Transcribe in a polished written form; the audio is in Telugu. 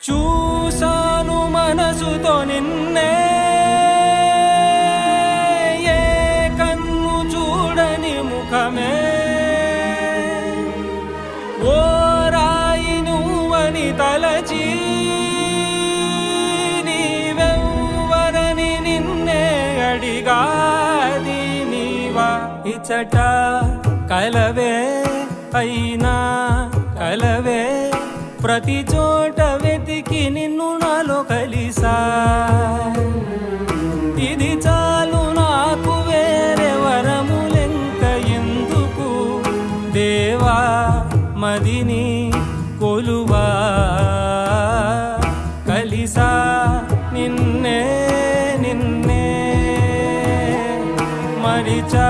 చూసాను మనసుతో నిన్నే, ఏ కన్ను చూడని ముఖమే, ఓ రాయి నువ్వని తలచి నీవెవ్వరని నిన్నే అడిగాది నీవా. ఇచ్చట కలవే అయినా కలవే, ప్రతి చోట వెతికి నిన్ను నాలో కలిసా. ఇది చాలు నాకు, వేరే వరములెంక ఎందుకు దేవా, మదిని కొలువా. కలిసా నిన్నే నిన్నే మరిచా